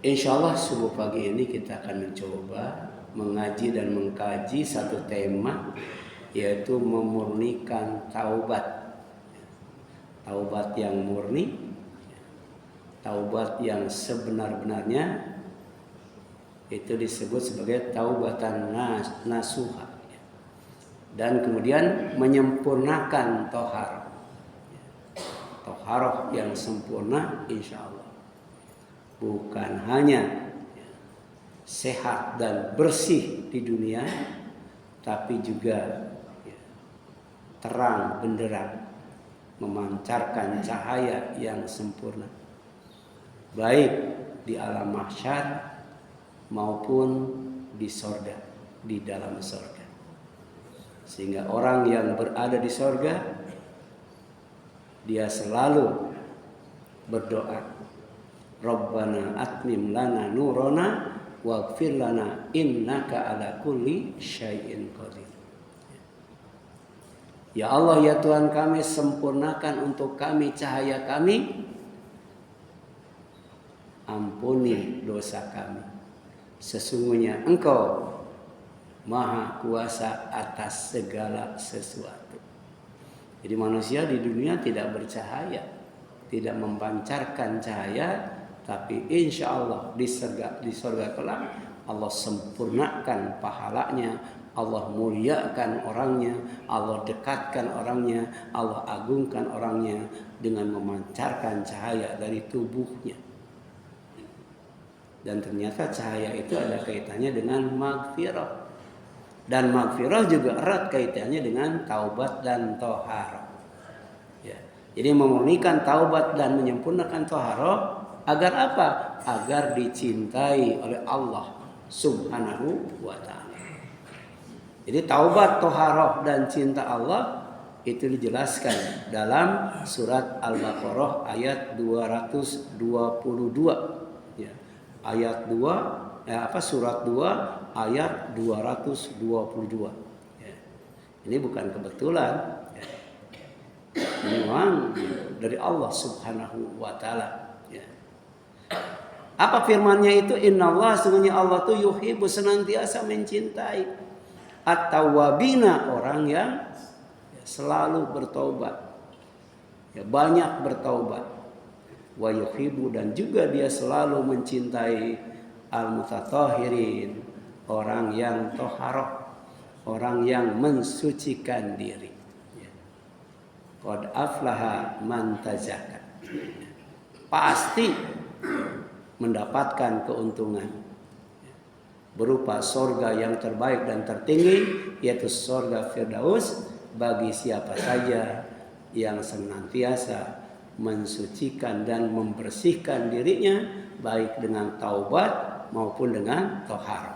Insya Allah subuh pagi ini kita akan mencoba mengaji dan mengkaji satu tema, yaitu memurnikan taubat. Taubat yang murni, taubat yang sebenar-benarnya, itu disebut sebagai taubatan nasuha. Dan kemudian menyempurnakan toharoh. Toharoh yang sempurna insya Allah. Bukan hanya sehat dan bersih di dunia, tapi juga terang benderang, memancarkan cahaya yang sempurna, baik di alam mahsyar maupun di sorga, di dalam sorga. Sehingga orang yang berada di sorga, dia selalu berdoa, Rabbana atmim lana nurana waghfir lana innaka ala kulli syai'in qadir. Ya Allah, ya Tuhan kami, sempurnakan untuk kami cahaya kami, ampuni dosa kami. Sesungguhnya Engkau Maha Kuasa atas segala sesuatu. Jadi manusia di dunia tidak bercahaya, tidak memancarkan cahaya, tapi insya Allah di surga kelak Allah sempurnakan pahalanya, Allah muliakan orangnya, Allah dekatkan orangnya, Allah agungkan orangnya dengan memancarkan cahaya dari tubuhnya. Dan ternyata cahaya itu ada kaitannya dengan maghfirah. Dan maghfirah juga erat kaitannya dengan taubat dan toharoh. Ya. Jadi memurnikan taubat dan menyempurnakan toharoh agar apa? Agar dicintai oleh Allah Subhanahu wa ta'ala. Jadi taubat, toharoh dan cinta Allah itu dijelaskan dalam surat Al-Baqarah ayat 222. Ya. Ayat 2 surat 2 ayat 222. Ya. Ini bukan kebetulan. Ya. Ini memang dari Allah Subhanahu wa ta'ala. Ya. Apa firman-Nya itu? Innallaha, sesungguhnya Allah tuh yuhibbu, senantiasa mencintai at-tawwabina, orang yang selalu bertaubat. Ya, banyak bertaubat. Wa yuhibbu, dan juga dia selalu mencintai al-mutatahhirin, orang yang toharoh, orang yang mensucikan diri. Qad aflaha man tazakka, pasti mendapatkan keuntungan berupa sorga yang terbaik dan tertinggi, yaitu sorga Firdaus, bagi siapa saja yang senantiasa mensucikan dan membersihkan dirinya, baik dengan taubat maupun dengan toharoh.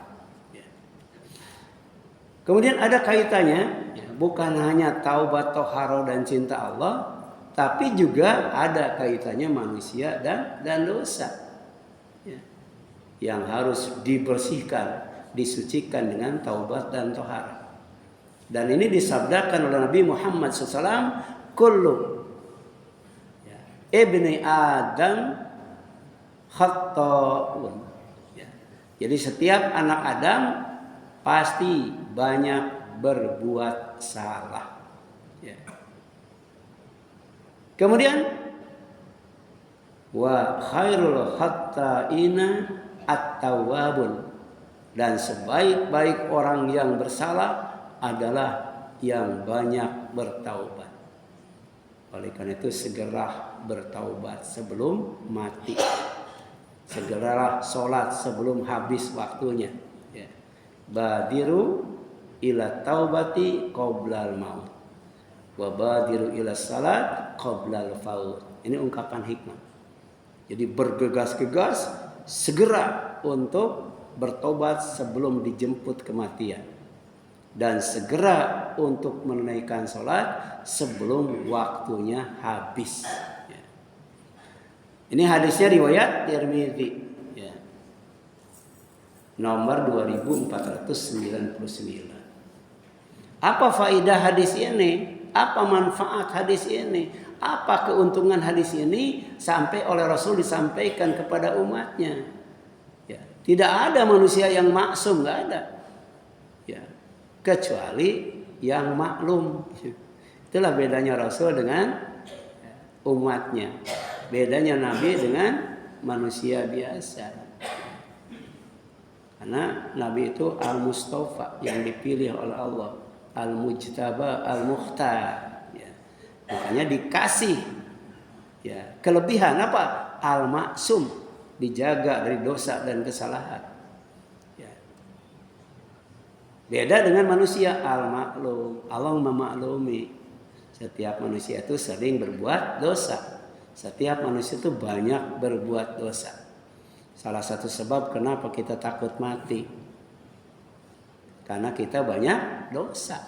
Kemudian ada kaitannya, bukan hanya taubat, toharoh dan cinta Allah, tapi juga ada kaitannya manusia dan dosa, yang harus dibersihkan, disucikan dengan taubat dan toharoh. Dan ini disabdakan oleh Nabi Muhammad SAW, kullu ibni Adam khatta'un. Jadi setiap anak Adam pasti banyak berbuat salah. Ya. Kemudian wa khairul khatta'ina at-tawwabun, dan sebaik-baik orang yang bersalah adalah yang banyak bertaubat. Oleh karena itu segeralah bertaubat sebelum mati. Segeralah sholat sebelum habis waktunya. Ya. Badiru ila taubati qoblal maut, wa badiru ila salat qoblal faut. Ini ungkapan hikmah. Jadi bergegas-gegas segera untuk bertobat sebelum dijemput kematian, dan segera untuk menunaikan sholat sebelum waktunya habis. Ini hadisnya riwayat Tirmidzi, ya. Nomor 2499. Apa faedah hadis ini? Apa manfaat hadis ini? Apa keuntungan hadis ini sampai oleh Rasul disampaikan kepada umatnya? Tidak ada manusia yang maksum, nggak ada. Ya, kecuali yang maklum. Itulah bedanya Rasul dengan umatnya. Bedanya Nabi dengan manusia biasa. Karena Nabi itu Al-Mustafa, yang dipilih oleh Allah, Al-Mujtaba, Al-Mukhtar. Ya. Makanya dikasih ya kelebihan apa? Al-Maksum, dijaga dari dosa dan kesalahan. Ya. Beda dengan manusia Al-Maklum. Allah memaklumi. Setiap manusia itu sering berbuat dosa. Setiap manusia itu banyak berbuat dosa. Salah satu sebab kenapa kita takut mati, karena kita banyak dosa,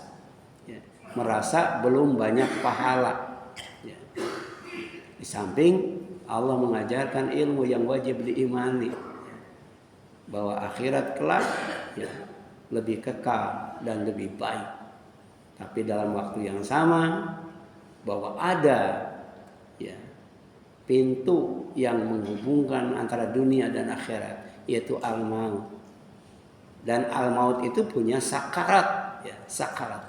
ya. Merasa belum banyak pahala. Ya. Di samping Allah mengajarkan ilmu yang wajib diimani, ya. Bahwa akhirat kelak ya, lebih kekal dan lebih baik. Tapi dalam waktu yang sama bahwa ada ya pintu yang menghubungkan antara dunia dan akhirat, yaitu al-maut. Dan al-maut itu punya sakarat, ya, sakarat.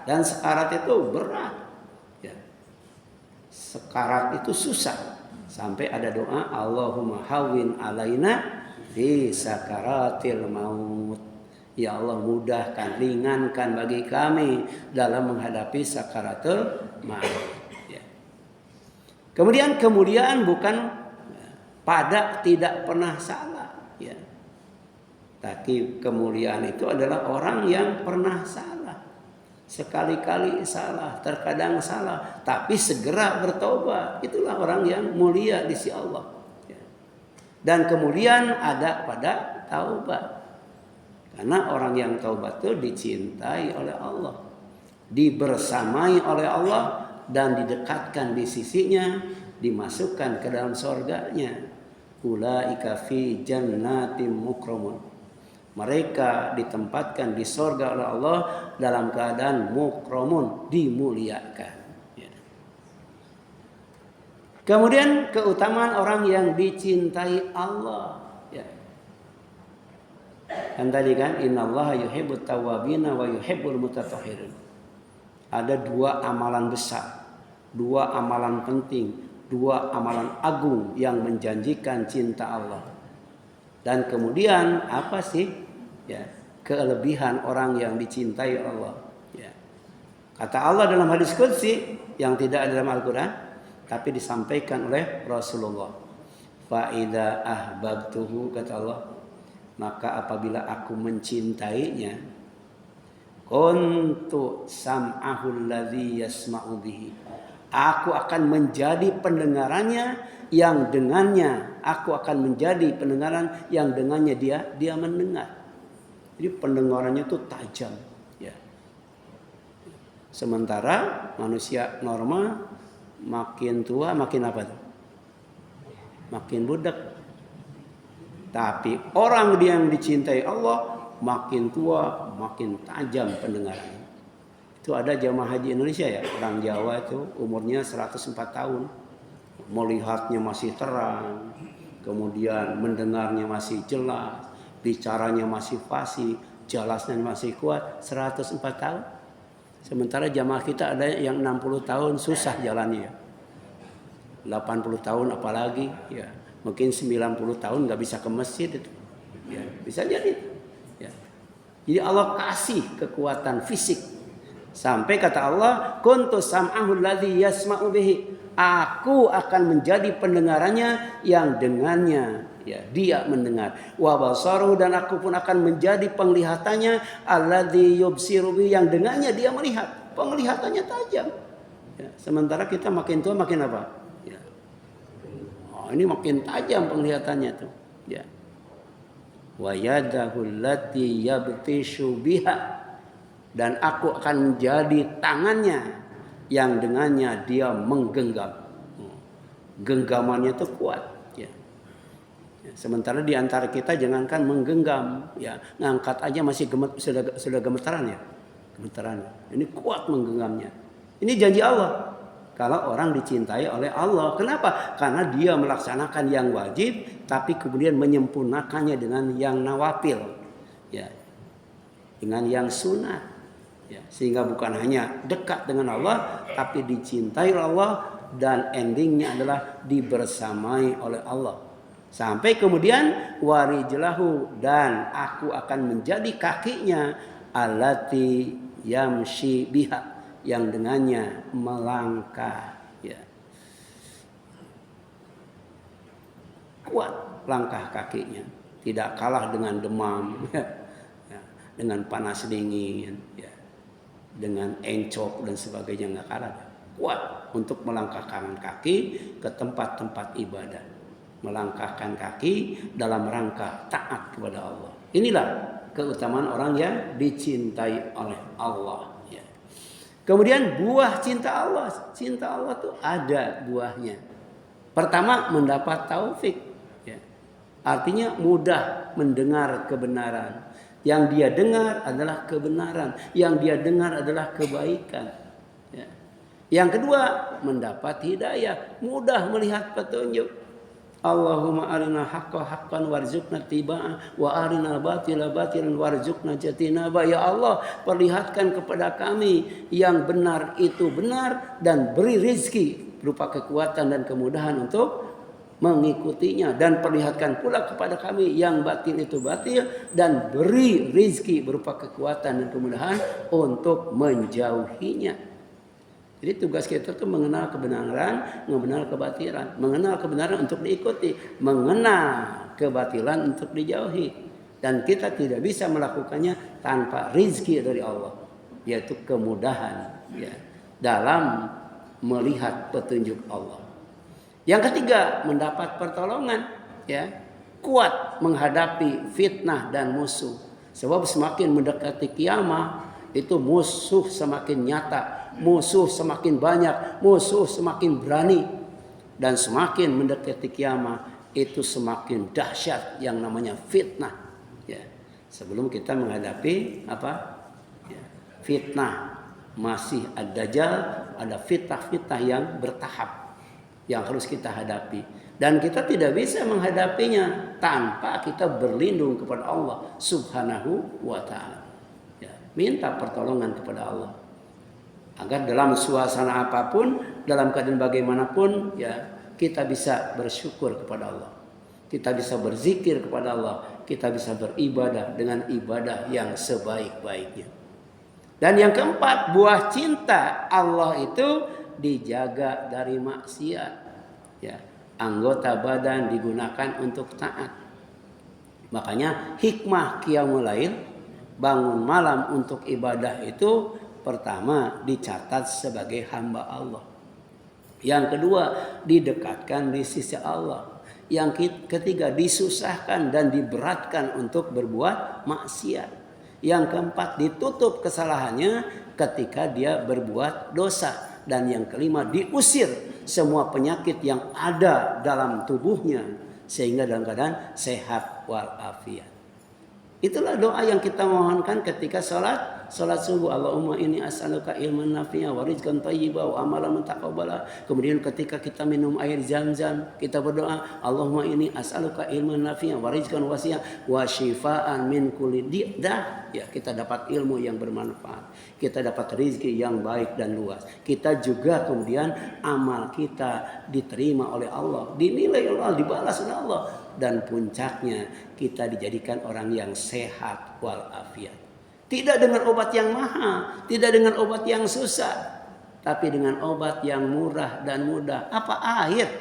Dan sakarat itu berat. Ya. Sakarat itu susah. Sampai ada doa, Allahumma hawwin alaina fi sakaratil maut. Ya Allah, mudahkan, ringankan bagi kami dalam menghadapi sakaratul maut. Kemudian kemuliaan bukan pada tidak pernah salah, ya. Tapi kemuliaan itu adalah orang yang pernah salah, sekali-kali salah, terkadang salah, tapi segera bertobat. Itulah orang yang mulia di sisi Allah. Ya. Dan kemuliaan ada pada taubat, karena orang yang taubat itu dicintai oleh Allah, dibersamai oleh Allah, dan didekatkan di sisinya, dimasukkan ke dalam surganya. Ulaika fi jannatin mukramun. Mereka ditempatkan di surga oleh Allah dalam keadaan mukramun, dimuliakan. Ya. Kemudian keutamaan orang yang dicintai Allah. Ya. Kan tadi kan, innallaha yuhibbut tawwabina wa yuhibbul mutatahhirin. Ada dua amalan besar, dua amalan penting, dua amalan agung yang menjanjikan cinta Allah. Dan kemudian apa sih? Ya, kelebihan orang yang dicintai Allah. Ya. Kata Allah dalam hadis qudsi yang tidak ada dalam Al-Quran, tapi disampaikan oleh Rasulullah. Fa idza ahbabtuhu, kata Allah, maka apabila aku mencintainya, kuntu sam'ahul ladzi yasma'u bihi. Aku akan menjadi pendengarannya yang dengannya aku akan menjadi pendengaran yang dengannya dia mendengar. Jadi pendengarannya itu tajam, ya. Sementara manusia normal makin tua makin apa tuh? Makin budak. Tapi orang yang dicintai Allah makin tua, makin tajam pendengarannya. Itu ada jamaah haji Indonesia ya, orang Jawa itu umurnya 104 tahun. Melihatnya masih terang, kemudian mendengarnya masih jelas, bicaranya masih fasih, jelasnya masih kuat, 104 tahun. Sementara jamaah kita ada yang 60 tahun susah jalannya. 80 tahun apalagi, ya. Mungkin 90 tahun nggak bisa ke masjid itu. Ya, bisa jadi. Jadi Allah kasih kekuatan fisik. Sampai kata Allah, kuntu sam'ahul ladzi yasma'u bihi. Aku akan menjadi pendengarannya yang dengannya ya dia mendengar. Wa basaruhu, dan aku pun akan menjadi penglihatannya alladzi yubsiru bihi, yang dengannya dia melihat. Penglihatannya tajam. Ya, sementara kita makin tua makin apa? Ya. Oh, ini makin tajam penglihatannya tuh. Ya. Wa yadahu allati yabtishu biha, dan aku akan menjadi tangannya yang dengannya dia menggenggam. Genggamannya itu kuat, ya. Sementara di antara kita jangankan menggenggam, ya, ngangkat aja masih sudah gemetaran ya. Gemetaran. Ini kuat menggenggamnya. Ini janji Allah. kalau orang dicintai oleh Allah. Kenapa? Karena dia melaksanakan yang wajib, tapi kemudian menyempurnakannya dengan yang nawafil, ya, dengan yang sunat, ya, sehingga bukan hanya dekat dengan Allah, tapi dicintai oleh Allah dan endingnya adalah dibersamai oleh Allah. Sampai kemudian warijlahu, dan aku akan menjadi kakinya, allati yamshi biha, yang dengannya melangkah, ya. Kuat langkah kakinya, tidak kalah dengan demam, ya, dengan panas dingin, ya, dengan encok dan sebagainya, nggak kalah. Kuat untuk melangkahkan kaki ke tempat-tempat ibadah, melangkahkan kaki dalam rangka taat kepada Allah. Inilah keutamaan orang yang dicintai oleh Allah. Kemudian buah cinta Allah. Cinta Allah itu ada buahnya. Pertama, mendapat taufik. Ya. Artinya mudah mendengar kebenaran. Yang dia dengar adalah kebenaran. Yang dia dengar adalah kebaikan. Ya. Yang kedua, mendapat hidayah. Mudah melihat petunjuk. Allahumma arina haqqa haqqan warzuqna tiba'ah wa arina batila batilan warzuqna jatinaba. Ya Allah, perlihatkan kepada kami yang benar itu benar dan beri rizki berupa kekuatan dan kemudahan untuk mengikutinya, dan perlihatkan pula kepada kami yang batil itu batil dan beri rizki berupa kekuatan dan kemudahan untuk menjauhinya. Jadi tugas kita tuh mengenal kebenaran, mengenal kebatilan, mengenal kebenaran untuk diikuti, mengenal kebatilan untuk dijauhi. Dan kita tidak bisa melakukannya tanpa rizki dari Allah, yaitu kemudahan, ya, dalam melihat petunjuk Allah. Yang ketiga, mendapat pertolongan, ya, kuat menghadapi fitnah dan musuh. Sebab semakin mendekati kiamat, itu musuh semakin nyata, musuh semakin banyak, musuh semakin berani, dan semakin mendekati kiamat itu semakin dahsyat yang namanya fitnah. Ya. Sebelum kita menghadapi apa? Ya. Fitnah, masih ada Dajjal, ada fitnah-fitnah yang bertahap yang harus kita hadapi, dan kita tidak bisa menghadapinya tanpa kita berlindung kepada Allah Subhanahu wa Ta'ala. Minta pertolongan kepada Allah agar dalam suasana apapun, dalam keadaan bagaimanapun, ya, kita bisa bersyukur kepada Allah, kita bisa berzikir kepada Allah, kita bisa beribadah dengan ibadah yang sebaik-baiknya. Dan yang keempat, buah cinta Allah itu dijaga dari maksiat, ya, anggota badan digunakan untuk taat. Makanya hikmah qiyamul lail, bangun malam untuk ibadah, itu pertama dicatat sebagai hamba Allah. Yang kedua, didekatkan di sisi Allah. Yang ketiga, disusahkan dan diberatkan untuk berbuat maksiat. Yang keempat, ditutup kesalahannya ketika dia berbuat dosa. Dan yang kelima, diusir semua penyakit yang ada dalam tubuhnya sehingga dalam keadaan sehat walafiat. Itulah doa yang kita mohonkan ketika salat subuh. Allahumma inni as'aluka ilman nafi'a wa rizqan thayyiba wa amalan mutaqabbala. Kemudian ketika kita minum air Zam-Zam, kita berdoa, Allahumma inni as'aluka ilman nafi'a wa rizqan wasi'a wa shifaan min kulli dah. Ya, kita dapat ilmu yang bermanfaat, kita dapat rezeki yang baik dan luas. Kita juga kemudian amal kita diterima oleh Allah, dinilai oleh Allah, dibalas oleh Allah. Dan puncaknya kita dijadikan orang yang sehat walafiat. Tidak dengan obat yang mahal, tidak dengan obat yang susah, tapi dengan obat yang murah dan mudah. Apa? Air.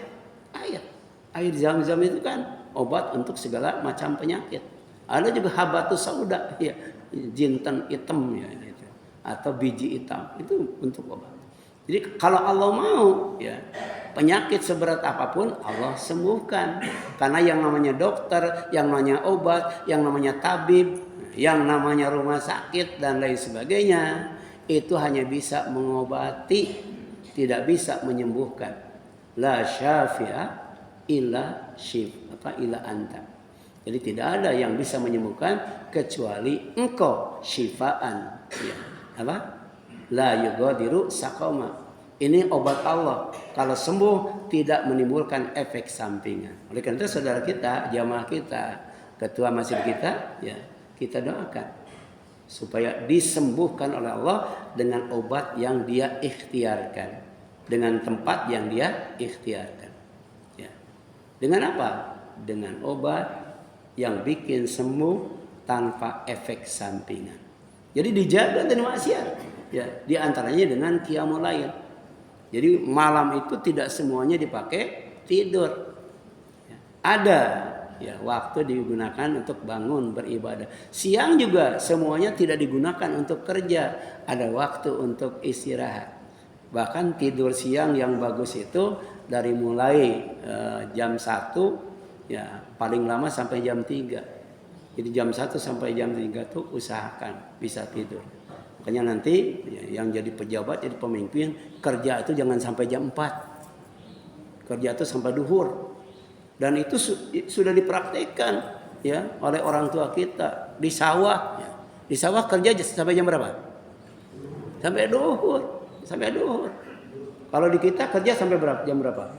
Air Zam-Zam itu kan obat untuk segala macam penyakit. Ada juga habatus sauda, ya, jintan hitam, ya, gitu. Atau biji hitam, itu untuk obat. Jadi kalau Allah mau, ya, penyakit seberat apapun Allah sembuhkan. Karena yang namanya dokter, yang namanya obat, yang namanya tabib, yang namanya rumah sakit dan lain sebagainya, itu hanya bisa mengobati, tidak bisa menyembuhkan. La syafi'a illa illa anta. Jadi tidak ada yang bisa menyembuhkan kecuali engkau, syifaan, ya. Apa? La yugadiru saqama, Ini obat Allah. Kalau sembuh tidak menimbulkan efek sampingan. Oleh karena itu saudara kita, jamaah kita, ketua masjid kita, ya kita doakan supaya disembuhkan oleh Allah dengan obat yang dia ikhtiarkan, dengan tempat yang dia ikhtiarkan. Ya. Dengan apa? Dengan obat yang bikin sembuh tanpa efek sampingan. Jadi dijaga dari maksiat. Ya, di antaranya dengan qiyamul lail. Jadi malam itu tidak semuanya dipakai tidur. Ya, ada ya waktu digunakan untuk bangun beribadah. Siang juga semuanya tidak digunakan untuk kerja. Ada waktu untuk istirahat. Bahkan tidur siang yang bagus itu dari mulai jam 1 ya paling lama sampai jam 3. Jadi jam 1 sampai jam 3 tuh usahakan bisa tidur. Makanya nanti yang jadi pejabat, jadi pemimpin, kerja itu jangan sampai jam 4. Kerja itu sampai duhur. Dan itu sudah dipraktikkan ya oleh orang tua kita di sawah. Ya. Di sawah kerja sampai jam berapa? Sampai duhur. Sampai duhur. Kalau di kita kerja sampai berapa? Jam berapa?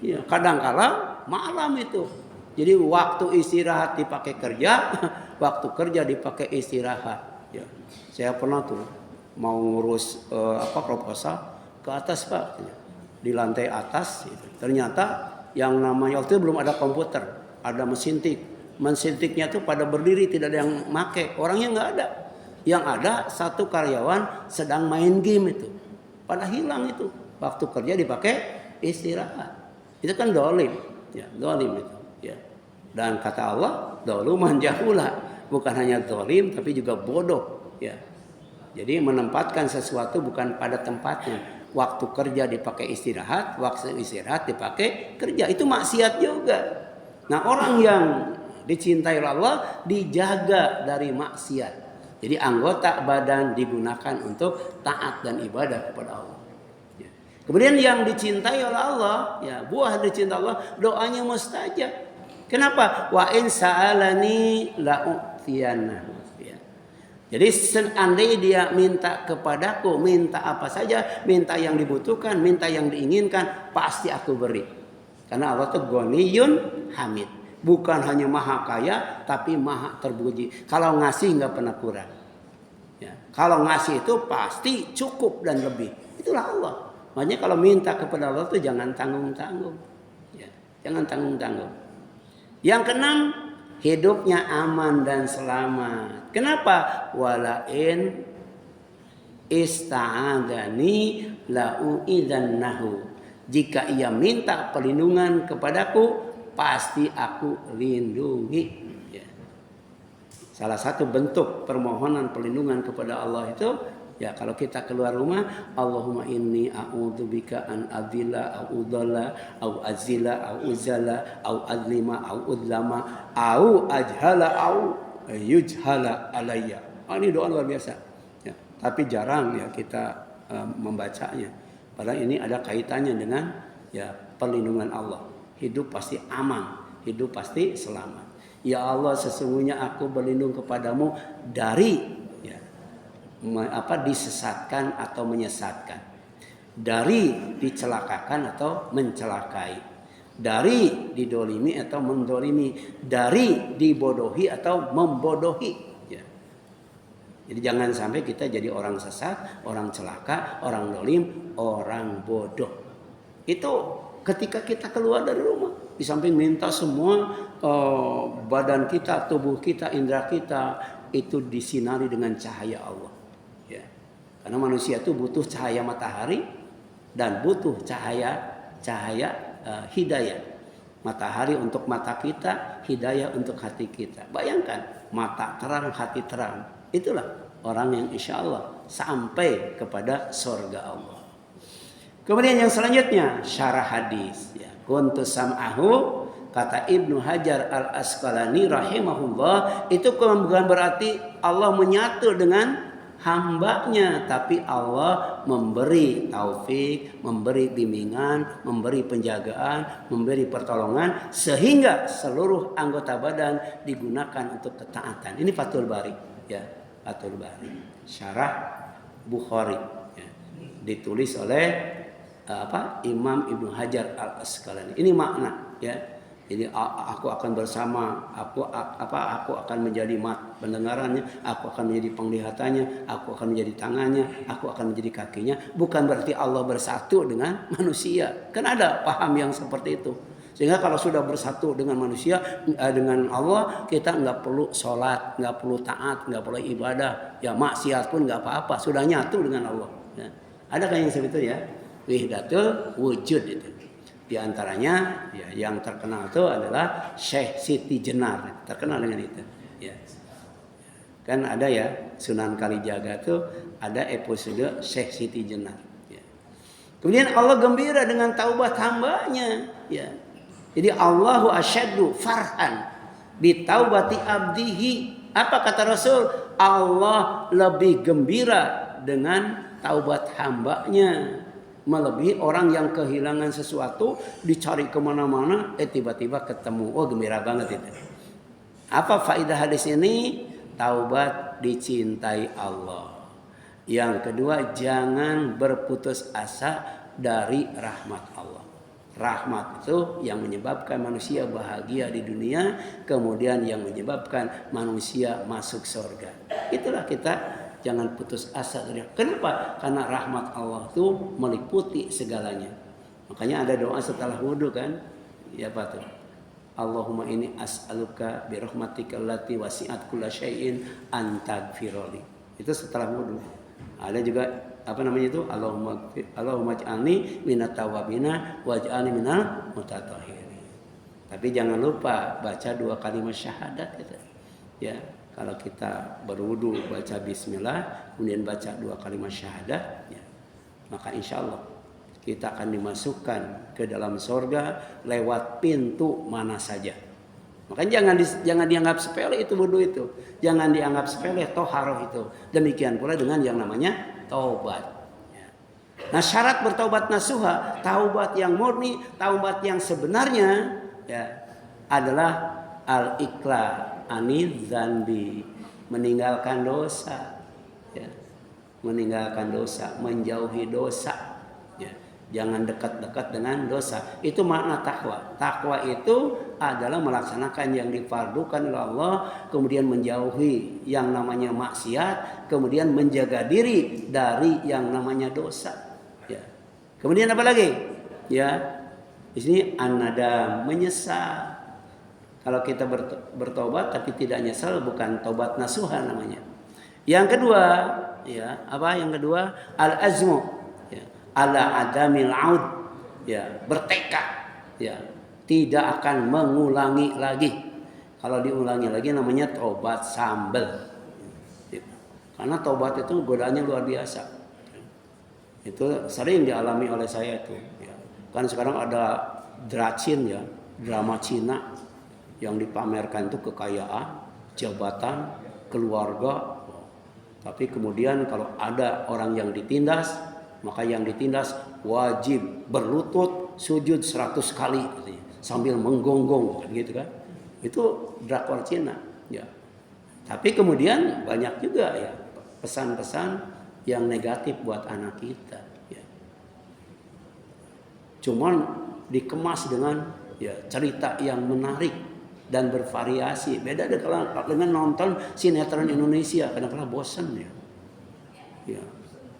Ya, kadang-kala malam itu. Jadi waktu istirahat dipakai kerja, waktu kerja dipakai istirahat. Ya, saya pernah tuh mau ngurus proposal ke atas Pak, di lantai atas. Gitu. Ternyata yang namanya waktu itu belum ada komputer, ada mesin tik. Mesin tiknya tuh pada berdiri, tidak ada yang make, orangnya nggak ada. Yang ada satu karyawan sedang main game itu, pada hilang itu. Waktu kerja dipakai istirahat. Itu kan dolim, ya dolim itu. Ya. Dan kata Allah, doluman jahula. Bukan hanya zalim tapi juga bodoh ya. Jadi menempatkan sesuatu bukan pada tempatnya. Waktu kerja dipakai istirahat, waktu istirahat dipakai kerja. Itu maksiat juga. Nah, orang yang dicintai Allah dijaga dari maksiat. Jadi anggota badan digunakan untuk taat dan ibadah kepada Allah. Ya. Kemudian yang dicintai oleh Allah, ya buah dicintai Allah, doanya mustajab. Kenapa? Wa in sa'alani la'utiyanahu. Ya. Jadi seandainya dia minta kepadaku, minta apa saja, minta yang dibutuhkan, minta yang diinginkan, pasti aku beri. Karena Allah itu Ghaniyun Hamid. Bukan hanya maha kaya, tapi maha terpuji. Kalau ngasih nggak pernah kurang. Ya. Kalau ngasih itu pasti cukup dan lebih. Itulah Allah. Makanya kalau minta kepada Allah itu jangan tanggung-tanggung. Ya. Jangan tanggung-tanggung. Yang keenam, hidupnya aman dan selamat. Kenapa? Walain ista'adani la'u'idannahu. Jika ia minta perlindungan kepadaku, pasti aku lindungi. Ya. Salah satu bentuk permohonan perlindungan kepada Allah itu, ya kalau kita keluar rumah, Allahumma inni a'udzubika an adzilla au udalla au azila au uzala au adlima au udlama au ajhala au yujhala alayya. Ini doa luar biasa. Ya, tapi jarang ya kita membacanya. Padahal ini ada kaitannya dengan ya perlindungan Allah. Hidup pasti aman, hidup pasti selamat. Ya Allah, sesungguhnya aku berlindung kepadamu dari disesatkan atau menyesatkan, dari dicelakakan atau mencelakai, dari didolimi atau mendolimi, dari dibodohi atau membodohi. Ya. Jadi jangan sampai kita jadi orang sesat, orang celaka, orang dolim, orang bodoh. Itu ketika kita keluar dari rumah, di samping minta semua badan kita, tubuh kita, indera kita itu disinari dengan cahaya Allah. Karena manusia itu butuh cahaya matahari dan butuh cahaya hidayah. Matahari untuk mata kita, hidayah untuk hati kita. Bayangkan, mata terang, hati terang. Itulah orang yang insya Allah sampai kepada surga Allah. Kemudian yang selanjutnya, syarah hadis. Ya. Kuntu sam'ahu, kata Ibnu Hajar al-Asqalani rahimahullah, itu bukan berarti Allah menyatu dengan hambanya, tapi Allah memberi taufik, memberi bimbingan, memberi penjagaan, memberi pertolongan sehingga seluruh anggota badan digunakan untuk ketaatan. Ini Fathul Bari, ya, Fathul Bari, syarah Bukhari. Ya. ditulis oleh Imam Ibnu Hajar Al Asqalani. Ini makna ya. Jadi aku akan bersama, aku akan menjadi pendengarannya, aku akan menjadi penglihatannya, aku akan menjadi tangannya, aku akan menjadi kakinya. Bukan berarti Allah bersatu dengan manusia. Kan ada paham yang seperti itu. Sehingga kalau sudah bersatu dengan manusia, dengan Allah, kita nggak perlu sholat, nggak perlu taat, nggak perlu ibadah. Ya maksiat pun nggak apa-apa, sudah nyatu dengan Allah. Ya. Ada kan yang seperti itu ya? Wihdatul wujud itu. Di antaranya ya, yang terkenal itu adalah Syekh Siti Jenar, terkenal dengan itu. Ya. Kan ada ya Sunan Kalijaga itu ada episode Syekh Siti Jenar. Ya. Kemudian Allah gembira dengan taubat hambanya. Ya. Jadi Allahu asyaddu farhan bi taubati abdihi. Apa kata Rasul? Allah lebih gembira dengan taubat hambanya. Melebihi orang yang kehilangan sesuatu, dicari kemana-mana, tiba-tiba ketemu. Oh gembira banget itu. Apa faedah hadis ini? Taubat dicintai Allah. Yang kedua, jangan berputus asa dari rahmat Allah. Rahmat itu yang menyebabkan manusia bahagia di dunia, kemudian yang menyebabkan manusia masuk surga. Itulah kita. Jangan putus asa dari. Kenapa? Karena rahmat Allah itu meliputi segalanya. Makanya ada doa setelah wudu kan? Ya apa tuh? Allahumma inni as'aluka bi rahmatika allati wasi'at kulla syai'in an taghfirli. Itu setelah wudu. Ada juga apa namanya itu? Allahumma ij'alni minat tawwabina waj'alni minal mutatahhirin. Tapi jangan lupa baca 2 kalimat syahadat gitu. Ya. Kalau kita berwudu baca bismillah, kemudian baca 2 kalimat syahadat, ya, maka insya Allah kita akan dimasukkan ke dalam surga lewat pintu mana saja. Makanya jangan dianggap sepele itu wudu itu. Jangan dianggap sepele toharoh itu. Demikian pula dengan yang namanya taubat. Ya. Nah syarat bertaubat nasuha, taubat yang murni, taubat yang sebenarnya ya, adalah al-iqla anil dzanbi, meninggalkan dosa ya. Meninggalkan dosa, menjauhi dosa ya. Jangan dekat-dekat dengan dosa. Itu makna takwa. Takwa itu adalah melaksanakan yang difardukan oleh Allah, kemudian menjauhi yang namanya maksiat, kemudian menjaga diri dari yang namanya dosa ya. Kemudian apa lagi ya, di sini an-nadam, menyesal. Kalau kita bertobat tapi tidak nyesal, bukan tobat nasuha namanya. Yang kedua, ya, apa yang kedua? Al-azmu, ya, ala adamil aud, ya, bertekad, ya, tidak akan mengulangi lagi. Kalau diulangi lagi namanya tobat sambel. Karena tobat itu godaannya luar biasa. Itu sering dialami oleh saya itu. Ya. Kan sekarang ada dracin ya, drama Cina. Yang dipamerkan itu kekayaan, jabatan, keluarga. Tapi kemudian kalau ada orang yang ditindas, maka yang ditindas wajib berlutut sujud 100 kali gitu, sambil menggonggong gitu kan. Itu drakor Cina ya. Tapi kemudian banyak juga ya pesan-pesan yang negatif buat anak kita ya. Cuman dikemas dengan ya cerita yang menarik dan bervariasi. Beda dengan nonton sinetron Indonesia, kadang-kadang bosan ya. Ya.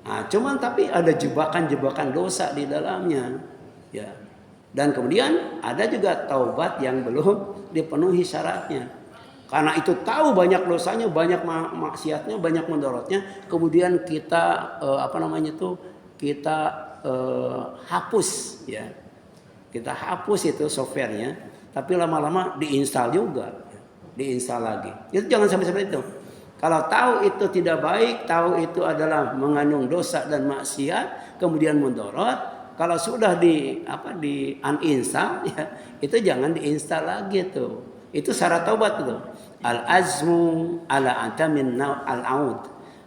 Nah, cuman tapi ada jebakan-jebakan dosa di dalamnya, ya. Dan kemudian ada juga taubat yang belum dipenuhi syaratnya. Karena itu tahu banyak dosanya, banyak maksiatnya, banyak mendorotnya, kemudian kita kita hapus ya. Kita hapus itu softwarenya. Tapi lama-lama diinstal juga, diinstal lagi. Itu jangan sampai seperti itu. Kalau tahu itu tidak baik, tahu itu adalah mengandung dosa dan maksiat, kemudian mundorot. Kalau sudah di uninstall, ya, itu jangan diinstal lagi tuh. Itu syarat taubat itu. Al-azmu ala adamin al-aud,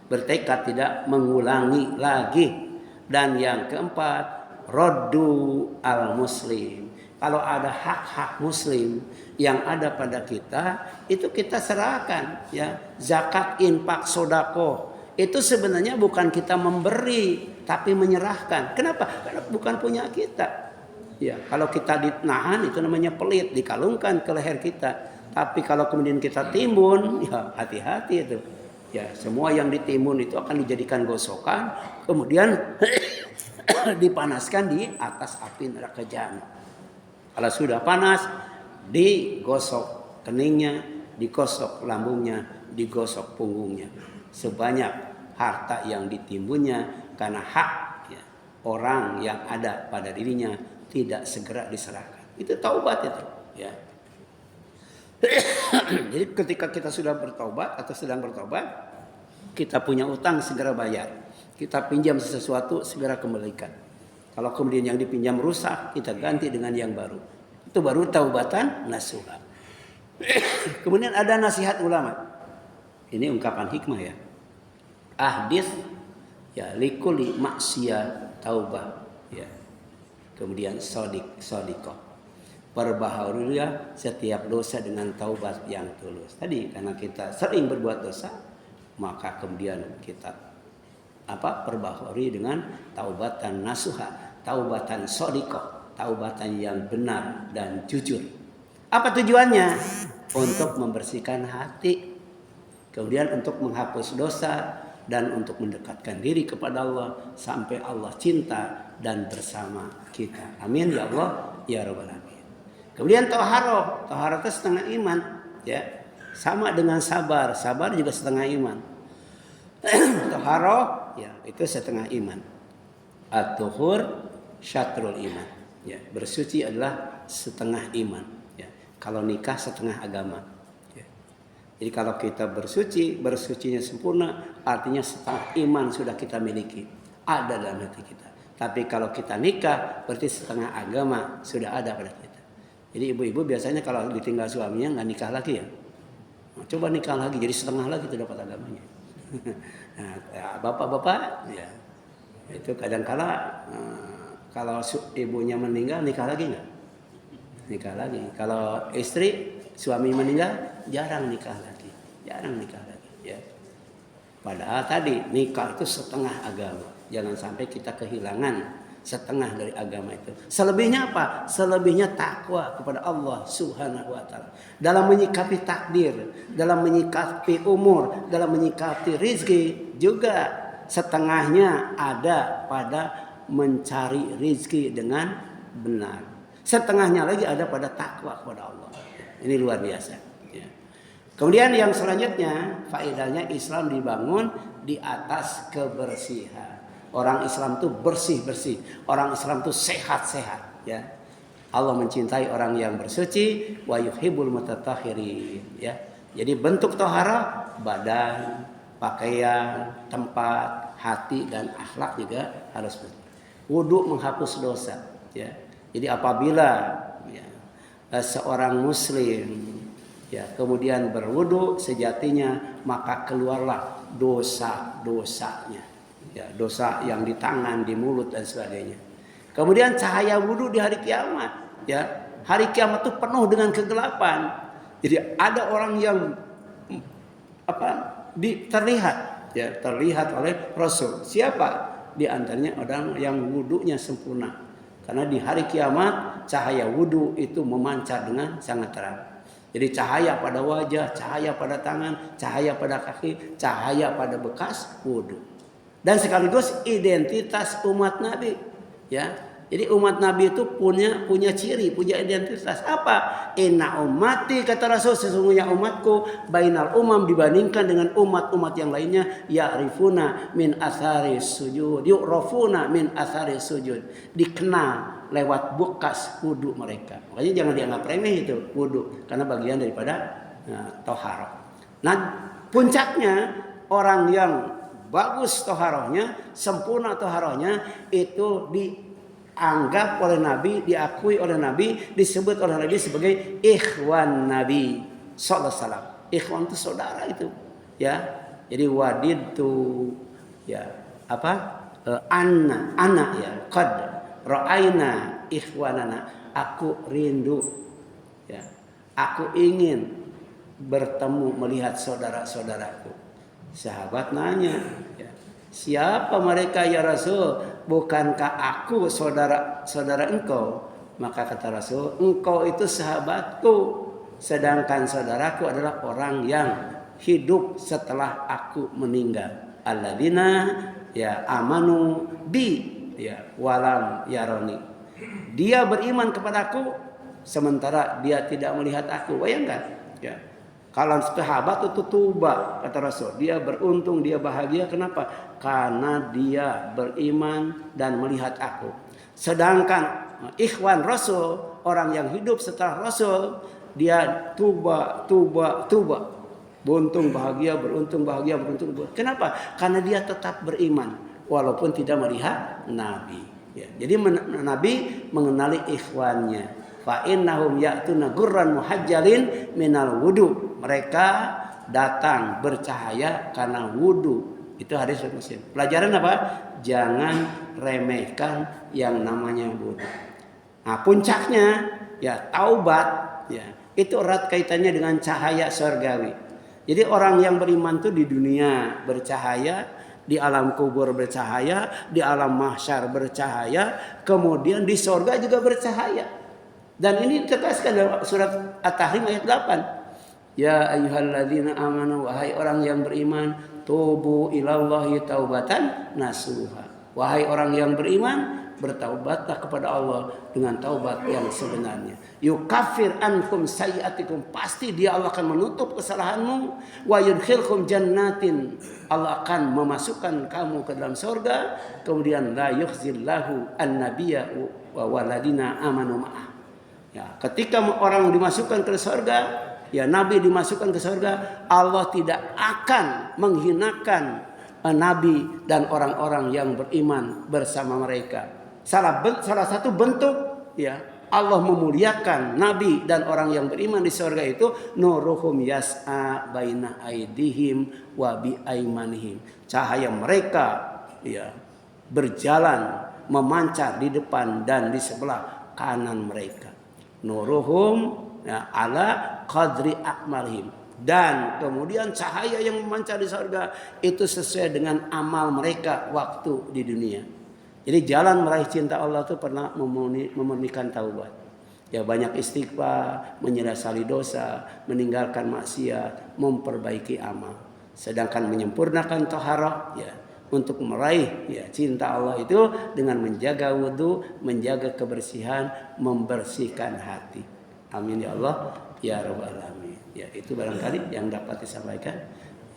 bertekad tidak mengulangi lagi. Dan yang keempat, raddu al-muslim. Kalau ada hak-hak muslim yang ada pada kita, itu kita serahkan ya. Zakat, infak, sedekah Itu sebenarnya bukan kita memberi, tapi menyerahkan. Kenapa? Karena bukan punya kita. Ya, kalau kita ditahan itu namanya pelit, dikalungkan ke leher kita. Tapi kalau kemudian kita timbun, ya hati-hati itu. Ya, semua yang ditimbun itu akan dijadikan gosokan, kemudian dipanaskan di atas api neraka jahanam. Kalau sudah panas, digosok keningnya, digosok lambungnya, digosok punggungnya. Sebanyak harta yang ditimbunnya karena hak ya, orang yang ada pada dirinya tidak segera diserahkan. Itu taubat itu. Ya. Jadi ketika kita sudah bertaubat atau sedang bertaubat, kita punya utang segera bayar. Kita pinjam sesuatu segera kembalikan. Kalau kemudian yang dipinjam rusak, kita ganti dengan yang baru. Itu baru taubatan nasuha. Kemudian ada nasihat ulama. Ini ungkapan hikmah ya. Ahdis ya likuli maksiat taubah ya. Kemudian sodikoh. Perbaharulah setiap dosa dengan taubat yang tulus. Tadi karena kita sering berbuat dosa, maka kemudian kita perbaharui dengan taubatan nasuha, taubatan sodikoh, taubatan yang benar dan jujur. Apa tujuannya? Untuk membersihkan hati, kemudian untuk menghapus dosa dan untuk mendekatkan diri kepada Allah sampai Allah cinta dan bersama kita. Amin ya Allah ya rabbal alamin. Kemudian toharoh itu setengah iman, ya sama dengan sabar juga setengah iman. Toharoh ya itu setengah iman. At-tuhur syatrul iman, ya bersuci adalah setengah iman. Ya. Kalau nikah setengah agama. Ya. Jadi kalau kita bersucinya sempurna, artinya setengah iman sudah kita miliki, ada dalam hati kita. Tapi kalau kita nikah, berarti setengah agama sudah ada pada kita. Jadi ibu-ibu biasanya kalau ditinggal suaminya nggak nikah lagi ya. Nah, coba nikah lagi, jadi setengah lagi itu dapat agamanya. Nah, ya, bapak-bapak, ya itu kadang-kala kalau ibunya meninggal nikah lagi nggak? Nikah lagi. Kalau istri suami meninggal jarang nikah lagi, ya. Padahal tadi nikah itu setengah agama. Jangan sampai kita kehilangan setengah dari agama itu. Selebihnya apa? Selebihnya takwa kepada Allah Subhanahu wa taala. Dalam menyikapi takdir, dalam menyikapi umur, dalam menyikapi rizki juga setengahnya ada pada mencari rizki dengan benar. Setengahnya lagi ada pada takwa kepada Allah. Ini luar biasa. Ya. Kemudian yang selanjutnya faedahnya Islam dibangun di atas kebersihan. Orang Islam itu bersih-bersih. Orang Islam itu sehat-sehat. Ya. Allah mencintai orang yang bersuci. Wa yuhibbul mutatahhirin. Ya. Jadi bentuk tohara, badan, pakaian, tempat, hati, dan akhlak juga harus bersih. Wudu menghapus dosa. Ya. Jadi apabila ya, seorang muslim ya, kemudian berwudu sejatinya, maka keluarlah dosa-dosanya. Ya, dosa yang di tangan, di mulut dan sebagainya. Kemudian cahaya wudu di hari kiamat, ya. Hari kiamat itu penuh dengan kegelapan. Jadi ada orang yang terlihat oleh Rasul. Siapa? Di antaranya orang yang wudunya sempurna. Karena di hari kiamat cahaya wudu itu memancar dengan sangat terang. Jadi cahaya pada wajah, cahaya pada tangan, cahaya pada kaki, cahaya pada bekas wudu. Dan sekaligus identitas umat Nabi, ya. Jadi umat Nabi itu punya ciri, punya identitas. Apa? Inna ummati, kata Rasul, sesungguhnya umatku bainal umam, dibandingkan dengan umat-umat yang lainnya, ya'rifuna min athari sujud, yu'rafuna min athari sujud, dikenal lewat bekas wudu mereka. Makanya jangan dianggap remeh itu wudu, karena bagian daripada toharah. Nah, puncaknya orang yang bagus toharohnya, sempurna toharohnya, itu dianggap oleh Nabi, diakui oleh Nabi, disebut oleh Nabi sebagai ikhwan Nabi sallallahu alaihi wasallam. Ikhwan itu saudara itu, ya. Jadi wadid itu ya anak ya, qad ra'aina ikhwanana, aku rindu ya, aku ingin bertemu melihat saudara-saudaraku. Sahabat nanya, ya, siapa mereka ya Rasul? Bukankah aku saudara engkau? Maka kata Rasul, engkau itu sahabatku, sedangkan saudaraku adalah orang yang hidup setelah aku meninggal. Alladzina ya amanu bi ya walam yaroni. Dia beriman kepadaku sementara dia tidak melihat aku. Bayangkan, ya. Kalau sahabat itu tuba, kata Rasul, dia beruntung, dia bahagia. Kenapa? Karena dia beriman dan melihat aku. Sedangkan ikhwan Rasul, orang yang hidup setelah Rasul, dia tuba. Beruntung bahagia, beruntung bahagia, beruntung bahagia. Kenapa? Karena dia tetap beriman walaupun tidak melihat Nabi. Ya, jadi Nabi mengenali ikhwannya. Fa innahum ya'tuna gurran muhajjalin minal wudu. Mereka datang bercahaya karena wudu. Itu hadis Muslim. Pelajaran apa? Jangan remehkan yang namanya wudu. Nah, puncaknya ya taubat, ya. Itu erat kaitannya dengan cahaya surgawi. Jadi orang yang beriman itu di dunia bercahaya, di alam kubur bercahaya, di alam mahsyar bercahaya, kemudian di surga juga bercahaya. Dan ini ditegaskan dalam surat At-Tahrim ayat 8. Ya ayyuhalladzina amanu, wahai orang yang beriman, tubu ilallahi taubatan nasuha. Wahai orang yang beriman, bertaubatlah kepada Allah dengan taubat yang sebenarnya. Yukaffir ankum sayyi'atikum, pasti dia Allah akan menutup kesalahanmu. Wa yudkhilkum jannatin, Allah akan memasukkan kamu ke dalam surga. Kemudian la yukhzillahu an-nabiyya wa waladina amanu ma'ah. Ya, ketika orang dimasukkan ke surga, ya Nabi dimasukkan ke surga, Allah tidak akan menghinakan Nabi dan orang-orang yang beriman bersama mereka. Salah satu bentuk ya Allah memuliakan Nabi dan orang yang beriman di surga itu nuruhum yas'a baina aidihim wa bi aimanihim. Cahaya mereka ya berjalan memancar di depan dan di sebelah kanan mereka. Nuruhum ya, ala qadri a'malihim. Dan kemudian cahaya yang memancar di surga itu sesuai dengan amal mereka waktu di dunia. Jadi jalan meraih cinta Allah itu pernah memurnikan taubat. Ya banyak istighfar, menyesali dosa, meninggalkan maksiat, memperbaiki amal. Sedangkan menyempurnakan taharah ya untuk meraih ya cinta Allah itu dengan menjaga wudu, menjaga kebersihan, membersihkan hati. Amin ya Allah ya rabbal alamin. Ya itu barangkali yang dapat disampaikan.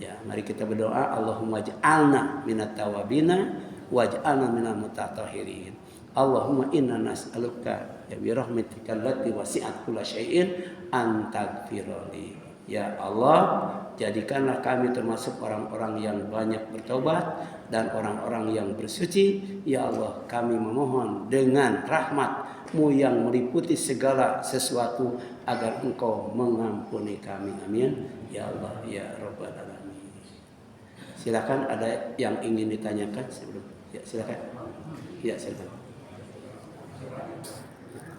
Ya mari kita berdoa, Allahumma ij'alna minat tawabina waj'alna minal mutatahhirin. Allahumma inna nas'aluka ya bi rahmatika allati wasi'at kulla syai'in an taghfirli. Ya Allah, jadikanlah kami termasuk orang-orang yang banyak bertobat dan orang-orang yang bersuci. Ya Allah, kami memohon dengan rahmat-Mu yang meliputi segala sesuatu agar Engkau mengampuni kami. Amin. Ya Allah, ya Rabbal Alamin. Silakan, ada yang ingin ditanyakan sebelum? Ya silakan. Ya silakan.